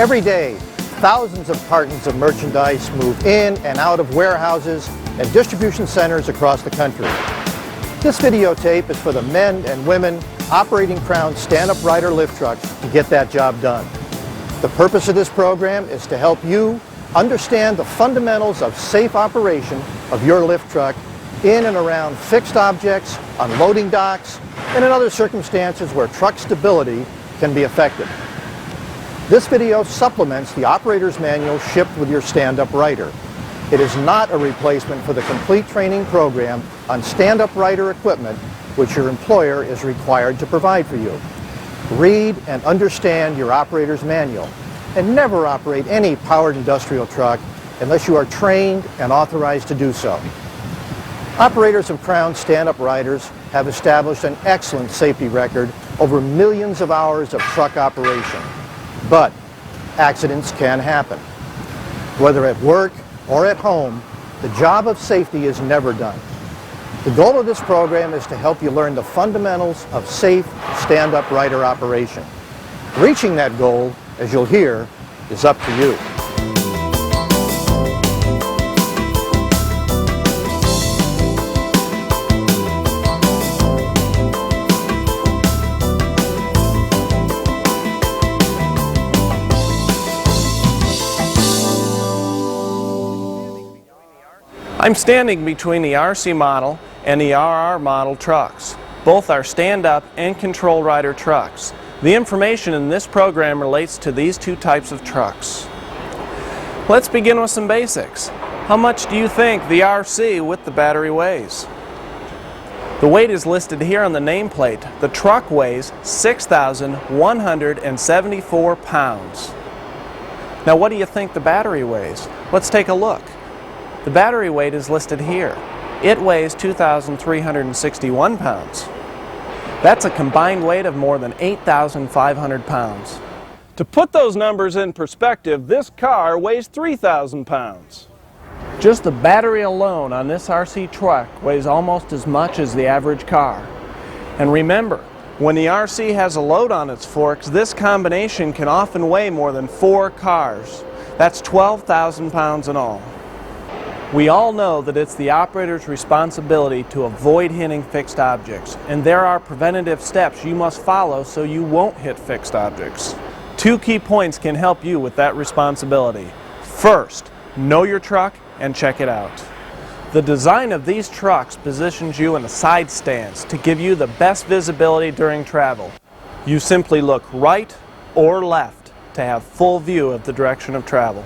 Every day, thousands of cartons of merchandise move in and out of warehouses and distribution centers across the country. This videotape is for the men and women operating Crown stand-up rider lift trucks to get that job done. The purpose of this program is to help you understand the fundamentals of safe operation of your lift truck in and around fixed objects, on loading docks, and in other circumstances where truck stability can be affected. This video supplements the operator's manual shipped with your stand-up rider. It is not a replacement for the complete training program on stand-up rider equipment which your employer is required to provide for you. Read and understand your operator's manual and never operate any powered industrial truck unless you are trained and authorized to do so. Operators of Crown stand-up riders have established an excellent safety record over millions of hours of truck operation. But accidents can happen. Whether at work or at home, the job of safety is never done. The goal of this program is to help you learn the fundamentals of safe stand-up rider operation. Reaching that goal, as you'll hear, is up to you. I'm standing between the RC model and the RR model trucks. Both are stand-up and control rider trucks. The information in this program relates to these two types of trucks. Let's begin with some basics. How much do you think the RC with the battery weighs? The weight is listed here on the nameplate. The truck weighs 6,174 pounds. Now what do you think the battery weighs? Let's take a look. The battery weight is listed here. It weighs 2,361 pounds. That's a combined weight of more than 8,500 pounds. To put those numbers in perspective, this car weighs 3,000 pounds. Just the battery alone on this RC truck weighs almost as much as the average car. And remember, when the RC has a load on its forks, this combination can often weigh more than 4 cars. That's 12,000 pounds in all. We all know that it's the operator's responsibility to avoid hitting fixed objects, and there are preventative steps you must follow so you won't hit fixed objects. 2 key points can help you with that responsibility. First, know your truck and check it out. The design of these trucks positions you in a side stance to give you the best visibility during travel. You simply look right or left to have full view of the direction of travel.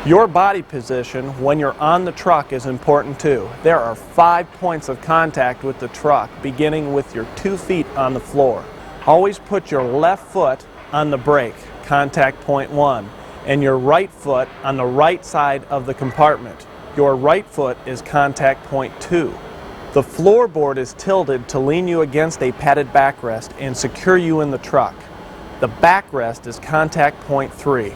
Your body position when you're on the truck is important too. There are 5 points of contact with the truck, beginning with your 2 feet on the floor. Always put your left foot on the brake, contact point 1, and your right foot on the right side of the compartment. Your right foot is contact point 2. The floorboard is tilted to lean you against a padded backrest and secure you in the truck. The backrest is contact point 3.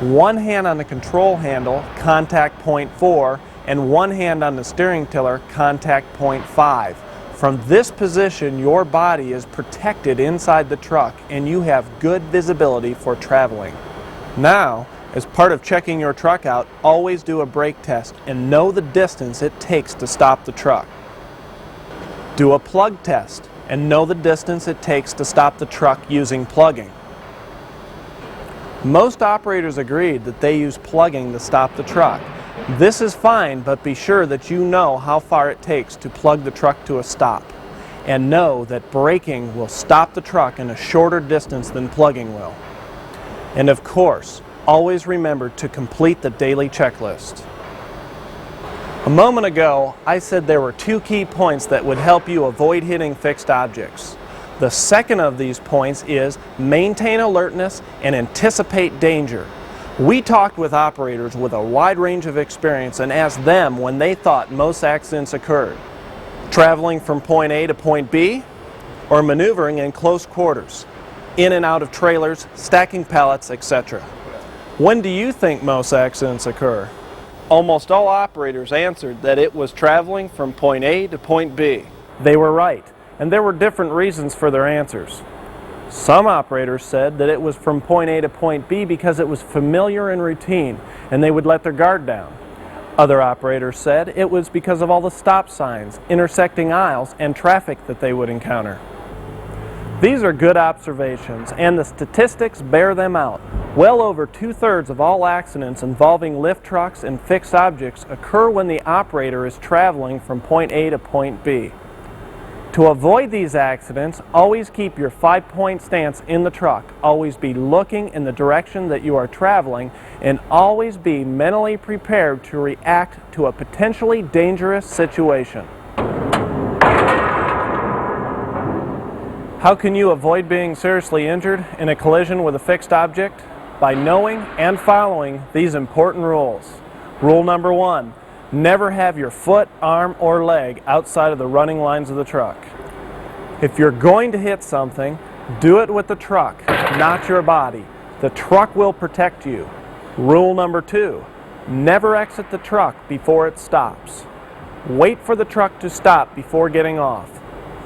One hand on the control handle, contact point 4, and one hand on the steering tiller, contact point 5. From this position, your body is protected inside the truck and you have good visibility for traveling. Now, as part of checking your truck out, always do a brake test and know the distance it takes to stop the truck. Do a plug test and know the distance it takes to stop the truck using plugging. Most operators agreed that they use plugging to stop the truck. This is fine, but be sure that you know how far it takes to plug the truck to a stop. And know that braking will stop the truck in a shorter distance than plugging will. And of course, always remember to complete the daily checklist. A moment ago, I said there were 2 key points that would help you avoid hitting fixed objects. The second of these points is maintain alertness and anticipate danger. We talked with operators with a wide range of experience and asked them when they thought most accidents occurred. Traveling from point A to point B, or maneuvering in close quarters, in and out of trailers, stacking pallets, etc. When do you think most accidents occur? Almost all operators answered that it was traveling from point A to point B. They were right, and there were different reasons for their answers. Some operators said that it was from point A to point B because it was familiar and routine, and they would let their guard down. Other operators said it was because of all the stop signs, intersecting aisles, and traffic that they would encounter. These are good observations, and the statistics bear them out. Well over 2/3 of all accidents involving lift trucks and fixed objects occur when the operator is traveling from point A to point B. To avoid these accidents, always keep your 5-point stance in the truck, always be looking in the direction that you are traveling, and always be mentally prepared to react to a potentially dangerous situation. How can you avoid being seriously injured in a collision with a fixed object? By knowing and following these important rules. Rule number 1, never have your foot, arm, or leg outside of the running lines of the truck. If you're going to hit something, do it with the truck, not your body. The truck will protect you. Rule number 2, never exit the truck before it stops. Wait for the truck to stop before getting off.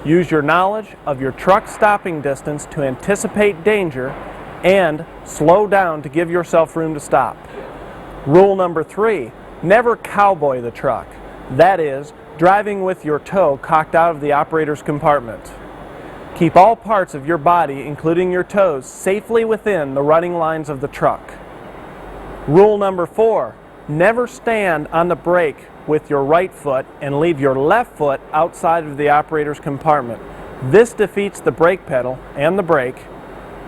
Use your knowledge of your truck's stopping distance to anticipate danger and slow down to give yourself room to stop. Rule number 3, never cowboy the truck. That is, driving with your toe cocked out of the operator's compartment. Keep all parts of your body, including your toes, safely within the running lines of the truck. Rule number 4, never stand on the brake with your right foot and leave your left foot outside of the operator's compartment. This defeats the brake pedal and the brake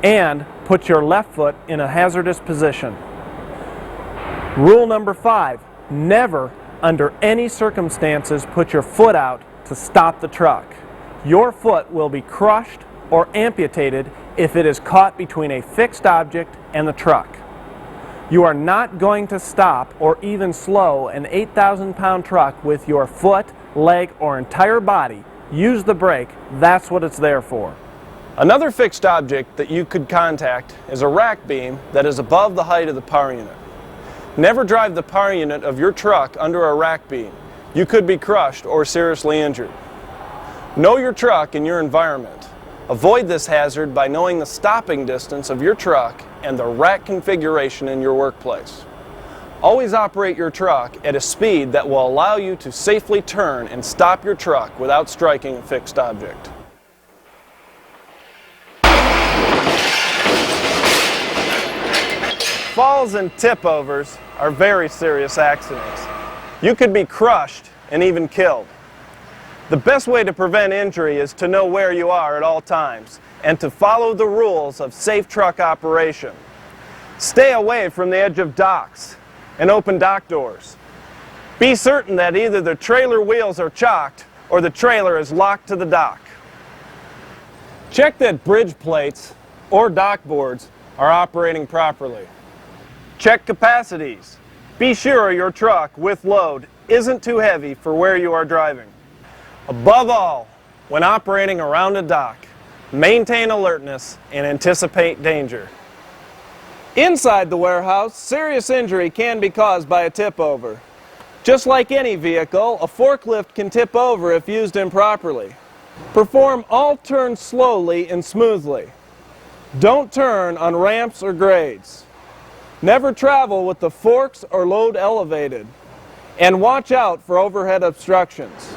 and puts your left foot in a hazardous position. Rule number 5, never, under any circumstances, put your foot out to stop the truck. Your foot will be crushed or amputated if it is caught between a fixed object and the truck. You are not going to stop or even slow an 8,000-pound truck with your foot, leg, or entire body. Use the brake. That's what it's there for. Another fixed object that you could contact is a rack beam that is above the height of the power unit. Never drive the power unit of your truck under a rack beam. You could be crushed or seriously injured. Know your truck and your environment. Avoid this hazard by knowing the stopping distance of your truck and the rack configuration in your workplace. Always operate your truck at a speed that will allow you to safely turn and stop your truck without striking a fixed object. Falls and tip-overs are very serious accidents. You could be crushed and even killed. The best way to prevent injury is to know where you are at all times and to follow the rules of safe truck operation. Stay away from the edge of docks and open dock doors. Be certain that either the trailer wheels are chocked or the trailer is locked to the dock. Check that bridge plates or dock boards are operating properly. Check capacities. Be sure your truck with load isn't too heavy for where you are driving. Above all, when operating around a dock, maintain alertness and anticipate danger. Inside the warehouse, serious injury can be caused by a tip-over. Just like any vehicle, a forklift can tip over if used improperly. Perform all turns slowly and smoothly. Don't turn on ramps or grades. Never travel with the forks or load elevated. And watch out for overhead obstructions.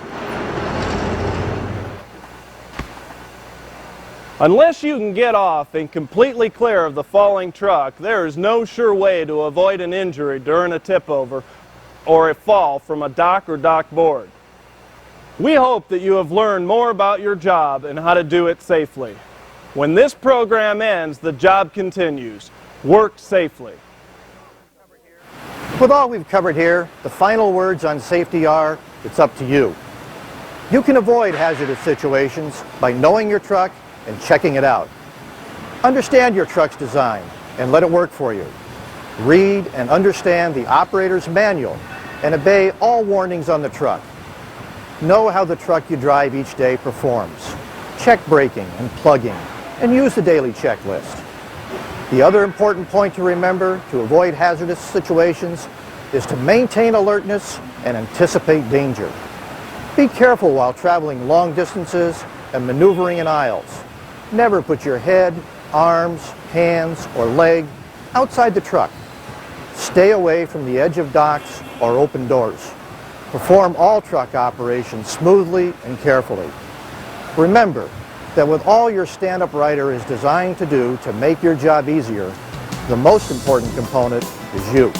Unless you can get off and completely clear of the falling truck, there is no sure way to avoid an injury during a tip-over or a fall from a dock or dock board. We hope that you have learned more about your job and how to do it safely. When this program ends, the job continues. Work safely. With all we've covered here, the final words on safety are, it's up to you. You can avoid hazardous situations by knowing your truck and checking it out. Understand your truck's design and let it work for you. Read and understand the operator's manual and obey all warnings on the truck. Know how the truck you drive each day performs. Check braking and plugging and use the daily checklist. The other important point to remember to avoid hazardous situations is to maintain alertness and anticipate danger. Be careful while traveling long distances and maneuvering in aisles. Never put your head, arms, hands, or leg outside the truck. Stay away from the edge of docks or open doors. Perform all truck operations smoothly and carefully. Remember that with all your stand-up rider is designed to do to make your job easier, the most important component is you.